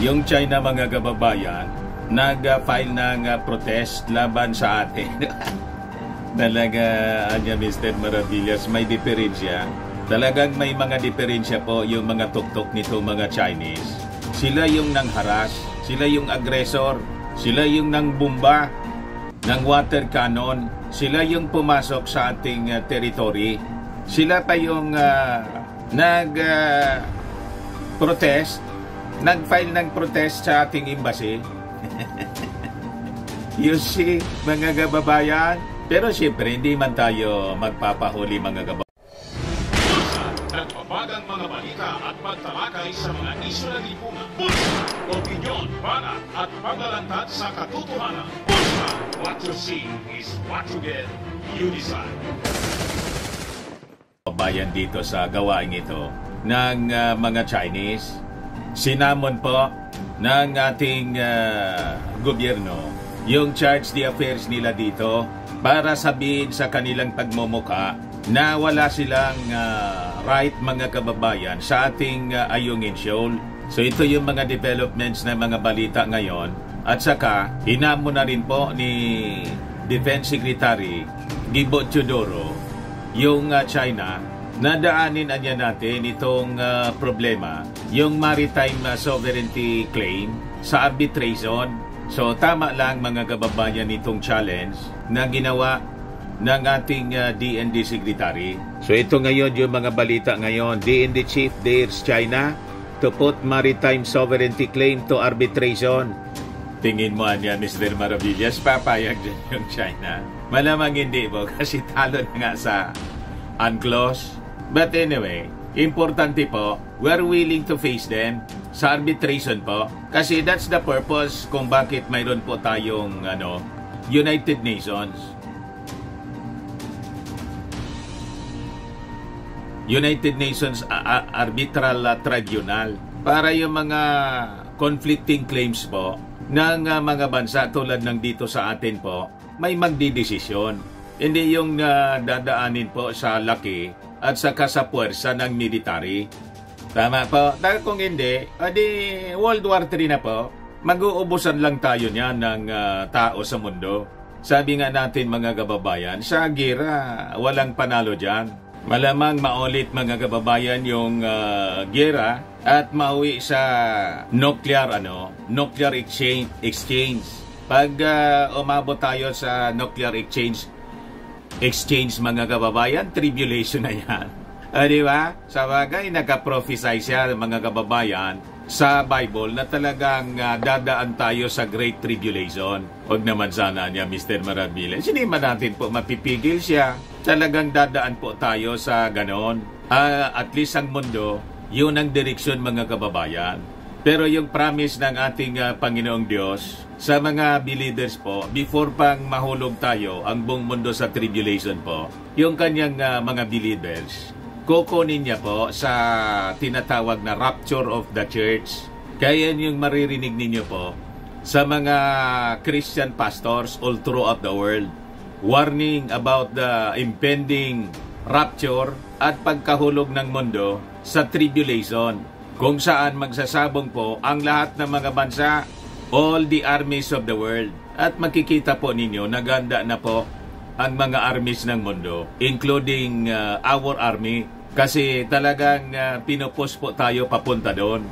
Yung China, mga kababayan, nag-file ng protest laban sa atin. Talaga, Mr. Maravillas, may diferensya. Talagang may mga diferensya po yung mga tuktok nito mga Chinese. Sila yung nangharas, sila yung aggressor, sila yung nangbomba ng water cannon, sila yung pumasok sa ating territory. Sila pa yung nag-protest, nag-file ng protest sa ating embassy. You see, mga kababayan, pero siyempre hindi man tayo magpapahuli mga kababayan. Nagbabagang mga balita at pagtalakay sa mga isyu na lipunan. Bulsa, opinyon, banat at paglalantad sa katotohanan. Bulsa, what you see is what you get. You decide. Bayan dito sa gawain ito ng mga Chinese, sinamon po ng ating gobyerno yung charge the affairs nila dito para sabihin sa kanilang pagmumuka na wala silang right mga kababayan sa ating Ayungin Shoal. So ito yung mga developments na mga balita ngayon. At saka, hinamon na rin po ni Defense Secretary Gibo Teodoro yung China na daanin anya natin itong problema, yung maritime sovereignty claim sa arbitration. So tama lang mga kababayan itong challenge na ginawa ng ating DND Secretary. So ito ngayon yung mga balita ngayon. DND Chief dares China to put maritime sovereignty claim to arbitration. Tingin mo niya, Mr. Maravillas, papayag dyan yung China? Malamang hindi po kasi talo na nga sa UNCLOS. But anyway, importante po, we're willing to face them sa arbitration po. Kasi that's the purpose kung bakit mayroon po tayong United Nations. United Nations Arbitral Tribunal para yung mga conflicting claims po ng mga bansa tulad ng dito sa atin po may magdidesisyon. Hindi yung dadaanin po sa laki at saka sa puwersa ng military. Tama po. Dahil kung hindi, World War III na po, mag-uubusan lang tayo niyan ng tao sa mundo. Sabi nga natin mga kababayan, sa gera, walang panalo dyan. Malamang maulit mga kababayan yung gera at mauwi sa nuclear exchange. Pag umabot tayo sa nuclear exchange mga kababayan, tribulation na yan. Di ba? Sa bagay, nagka-prophesy siya mga kababayan sa Bible na talagang dadaan tayo sa Great Tribulation. Huwag naman sana niya, Mr. Maravillas. Hindi man natin po mapipigil siya. Talagang dadaan po tayo sa ganon. At least ang mundo, yun ang direksyon mga kababayan. Pero yung promise ng ating Panginoong Diyos sa mga believers po, before pang mahulog tayo ang buong mundo sa tribulation po, yung kanyang mga believers, kukunin niya po sa tinatawag na rapture of the church. Kaya yung maririnig ninyo po sa mga Christian pastors all throughout the world, warning about the impending rapture at pagkahulog ng mundo sa tribulation, kung saan magsasabong po ang lahat ng mga bansa, all the armies of the world. At makikita po ninyo, naganda na po ang mga armies ng mundo, including our army. Kasi talagang pinupus po tayo papunta doon.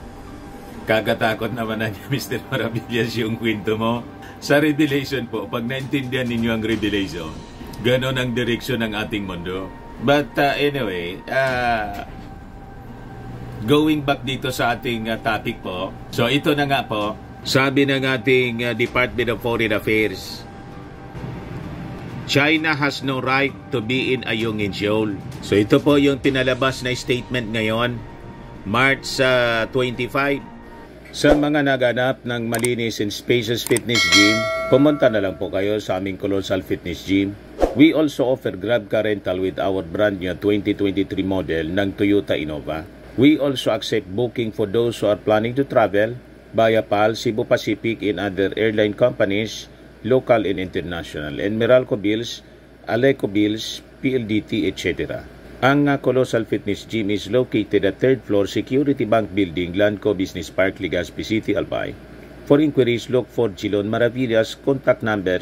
Kagatakot naman na niya, Mr. Maravillas, yung kwento mo. Sa Revelation po, pag naintindihan ninyo ang Revelation, ganon ang direksyon ng ating mundo. But anyway, going back dito sa ating topic po. So ito na nga po, sabi ng ating Department of Foreign Affairs, China has no right to be in Ayungin Shoal. So ito po yung pinalabas na statement ngayon, March 25. Sa mga naganap ng Malinis and Spacious Fitness Gym, pumunta na lang po kayo sa aming Colossal Fitness Gym. We also offer Grab car rental with our brand new 2023 model ng Toyota Innova. We also accept booking for those who are planning to travel via PAL, Cebu Pacific, and other airline companies, local and international, and Meralco Bills, Aleco Bills, PLDT, etc. Ang Colossal Fitness Gym is located at 3rd floor Security Bank Building, Lanco Business Park, Legazpi City, Albay. For inquiries, look for Gilon Maravillas. Contact number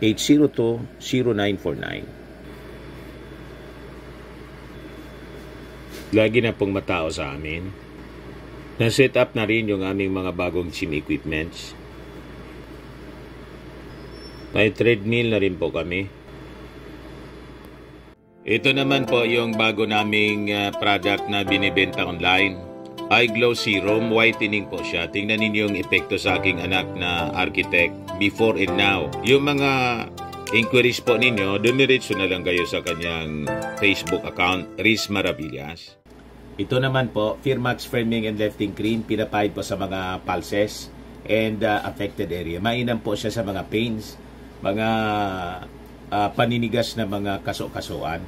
0966-802-0949. Lagi na pong matao sa amin. Na-set up na rin yung aming mga bagong gym equipments. May treadmill na rin po kami. Ito naman po yung bago naming product na binibenta online. Eye Glow Serum, whitening po siya. Tingnan ninyo yung epekto sa aking anak na architect before and now. Yung mga inquiries po ninyo, dumiretso na lang kayo sa kanyang Facebook account, Riz Maravillas. Ito naman po, Firmax Firming and Lifting Cream, pinapahid po sa mga pulses and affected area. Mainam po siya sa mga pains, mga paninigas na mga kaso-kasuan.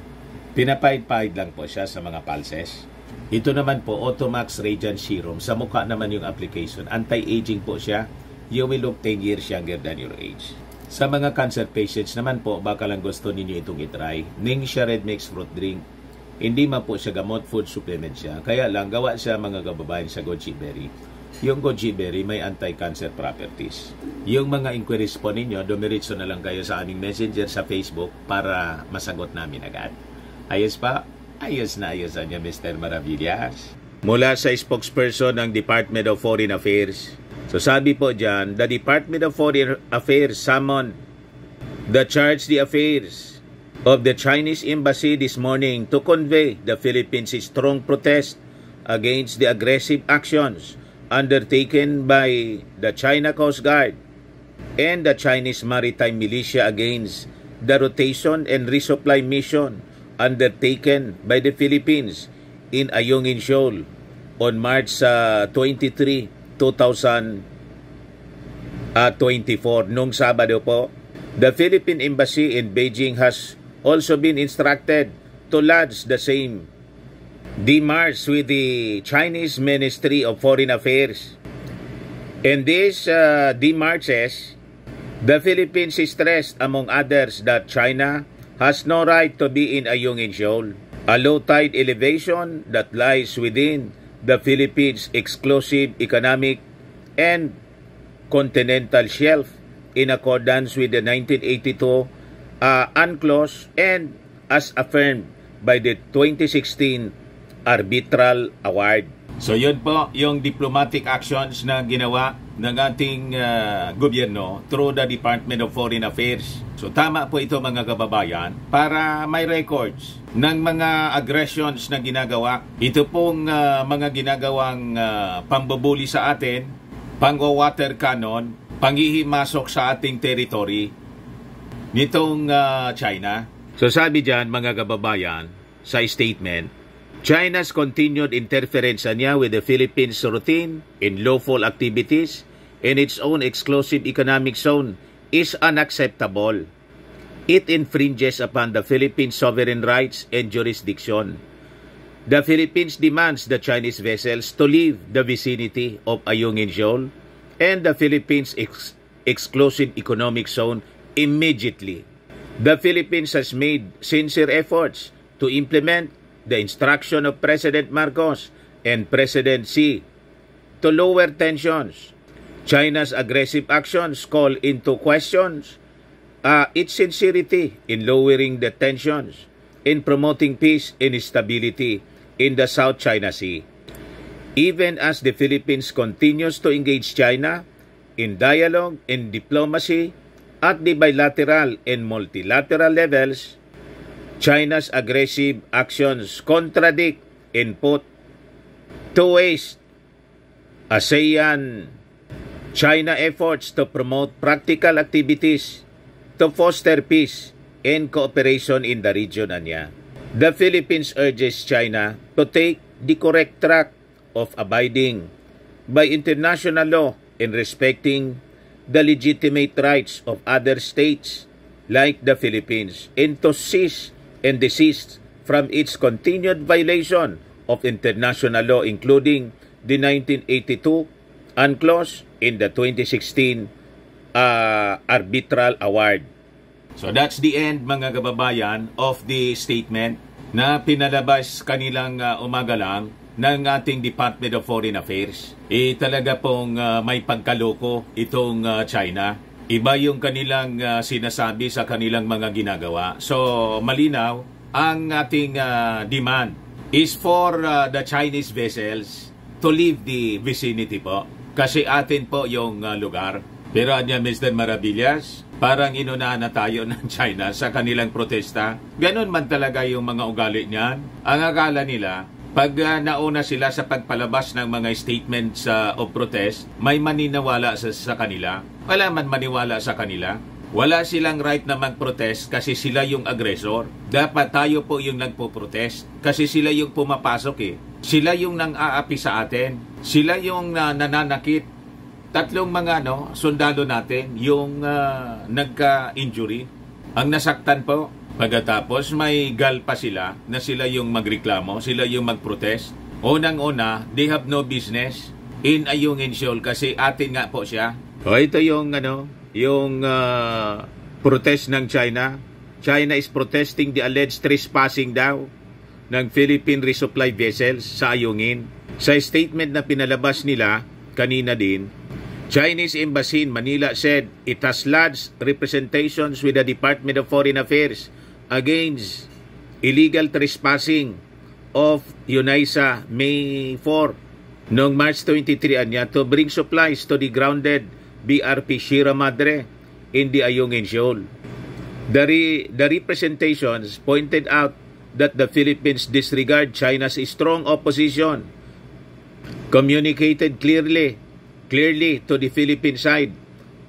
Pinapahid-pahid lang po siya sa mga pulses. Ito naman po, Automax Radiant Serum. Sa mukha naman yung application. Anti-aging po siya. You will look 10 years younger than your age. Sa mga cancer patients naman po, baka lang gusto ninyo itong itry. Ningxia Red Mix Fruit Drink. Hindi man po siya gamot, food supplement siya. Kaya lang, gawa siya mga kababayan sa goji berry. Yung goji berry may anti-cancer properties. Yung mga inquiries po ninyo, dumiritso na lang kayo sa aming messenger sa Facebook para masagot namin agad. Ayos pa? Ayos na ayos niya, Mr. Maravillas. Mula sa spokesperson ng Department of Foreign Affairs. So sabi po dyan, the Department of Foreign Affairs summoned the charge the affairs of the Chinese Embassy this morning to convey the Philippines' strong protest against the aggressive actions undertaken by the China Coast Guard and the Chinese Maritime Militia against the rotation and resupply mission undertaken by the Philippines in Ayungin Shoal on March 23, 2024. Nung Sabado po, the Philippine Embassy in Beijing has also been instructed to lodge the same démarche with the Chinese Ministry of Foreign Affairs. In these démarches, the Philippines stressed, among others, that China has no right to be in Ayungin Shoal, a low tide elevation that lies within the Philippines' exclusive economic and continental shelf in accordance with the 1982 UNCLOS and as affirmed by the 2016 Arbitral Award. So yun po yung diplomatic actions na ginawa ng ating gobyerno through the Department of Foreign Affairs. So tama po ito mga kababayan para may records ng mga aggressions na ginagawa. Ito pong mga ginagawang pambubuli sa atin, pang-water cannon, panghihimasok sa ating territory nitong China. So sabi dyan mga kababayan sa statement, China's continued interference niya with the Philippines' routine in lawful activities in its own exclusive economic zone is unacceptable. It infringes upon the Philippines' sovereign rights and jurisdiction. The Philippines demands the Chinese vessels to leave the vicinity of Ayungin Shoal and the Philippines' exclusive economic zone immediately. The Philippines has made sincere efforts to implement the instruction of President Marcos and President Xi to lower tensions. China's aggressive actions call into questions its sincerity in lowering the tensions, in promoting peace and stability in the South China Sea. Even as the Philippines continues to engage China in dialogue and diplomacy at the bilateral and multilateral levels, China's aggressive actions contradict and put to waste ASEAN-China efforts to promote practical activities to foster peace and cooperation in the region anya. The Philippines urges China to take the correct track of abiding by international law and respecting the legitimate rights of other states like the Philippines and to cease and desist from its continued violation of international law, including the 1982 UNCLOS in the 2016 Arbitral Award. So that's the end mga kababayan of the statement na pinalabas kanilang umaga lang ng ating Department of Foreign Affairs. Talaga pong may pagkaloko itong China. Iba yung kanilang sinasabi sa kanilang mga ginagawa. So malinaw, ang ating demand is for the Chinese vessels to leave the vicinity po. Kasi atin po yung lugar. Pero anya Mr. Maravillas, parang inunahan na tayo ng China sa kanilang protesta. Ganon man talaga yung mga ugali niyan. Ang akala nila, pag nauna sila sa pagpalabas ng mga statements of protest, may maninawala sa kanila. Wala man maniwala sa kanila. Wala silang right na mag-protest kasi sila yung agresor. Dapat tayo po yung nagpo-protest kasi sila yung pumapasok eh. Sila yung nang-aapi sa atin. Sila yung nananakit. Tatlong mga sundalo natin yung nagka-injury. Ang nasaktan po. Pagkatapos may gal pa sila na sila yung magreklamo, sila yung mag-protest. Unang-una, they have no business in Ayungin Shoal kasi atin nga po siya. O ito yung protest ng China. China is protesting the alleged trespassing daw ng Philippine resupply vessels sa Ayungin. Sa statement na pinalabas nila kanina din, Chinese Embassy in Manila said it has lodged representations with the Department of Foreign Affairs against illegal trespassing of UNISA May 4 noong March 23 anya to bring supplies to the grounded BRP Sierra Madre in the Ayungin Shoal. The representations pointed out that the Philippines disregard China's strong opposition, communicated clearly to the Philippine side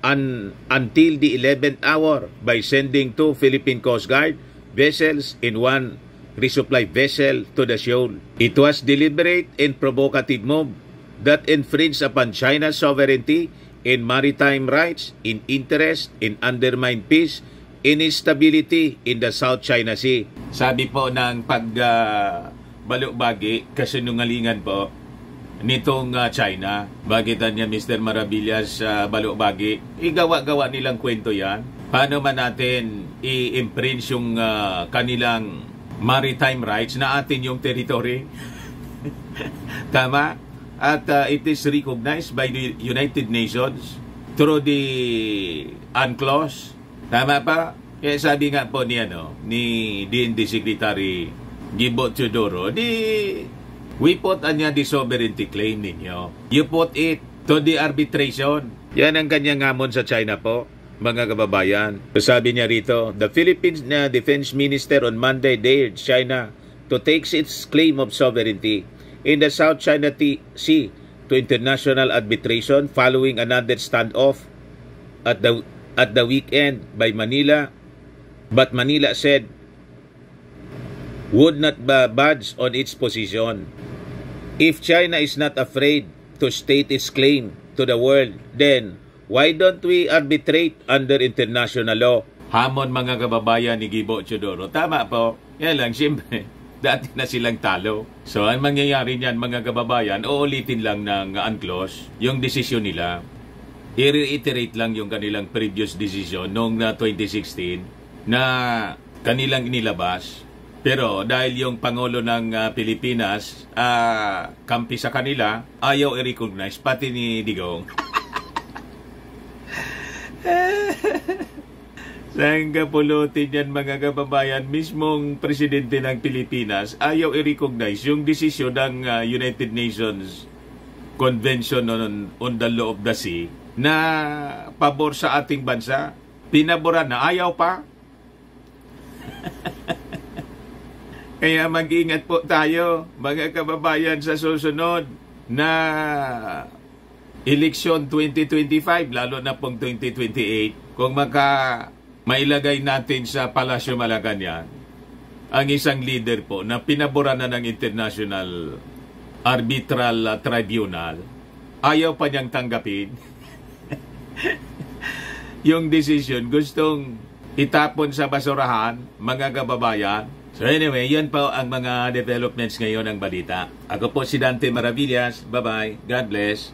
until the 11th hour by sending 2 Philippine Coast Guard vessels and 1 resupply vessel to the shoal. It was deliberate and provocative move that infringed upon China's sovereignty and maritime rights in interest and undermine peace and stability in the South China Sea. Sabi po ng pagbalubagi, kasinungalingan po nitong China. Bakit niya Mr. Maravillas balubagi? Igawa-gawa nilang kwento yan. Paano man natin i-infringe yung kanilang maritime rights na atin yung territory? Tama? At it is recognized by the United Nations through the UNCLOS. Tama pa? Kaya sabi nga po ni DND Secretary Gibo Teodoro, we put the sovereignty claim ninyo. You put it to the arbitration. Yan ang kanyang ngamon sa China po, mga kababayan. So sabi niya rito, the Philippines Defense Minister on Monday dared China to take its claim of sovereignty in the South China Sea to international arbitration following another standoff at the weekend by Manila. But Manila said would not budge on its position. If China is not afraid to state its claim to the world, then why don't we arbitrate under international law? Hamon mga kababayan ni Gibo Teodoro. Tama po. Yan lang, siyempre. Dati na silang talo. So, ang mangyayari niyan mga kababayan, uulitin lang ng UNCLOS yung desisyon nila. I-reiterate lang yung kanilang previous decision noong 2016 na kanilang inilabas. Pero dahil yung Pangulo ng Pilipinas kampi sa kanila, ayaw i-recognize, pati ni Digong. Saan kapulutin yan mga kababayan? Mismong presidente ng Pilipinas ayaw i-recognize yung desisyon ng United Nations Convention on the Law of the Sea na pabor sa ating bansa. Pinaboran na, ayaw pa. Kaya mag-ingat po tayo, mga kababayan, sa susunod na eleksyon 2025, lalo na pong 2028, kung mailagay natin sa Palasyo Malacanang ang isang leader po na pinaboran na ng International Arbitral Tribunal, ayaw pa niyang tanggapin yung decision, gustong itapon sa basurahan, mga kababayan. So anyway, yan po ang mga developments ngayon ng balita. Ako po si Dante Maravillas. Bye-bye. God bless.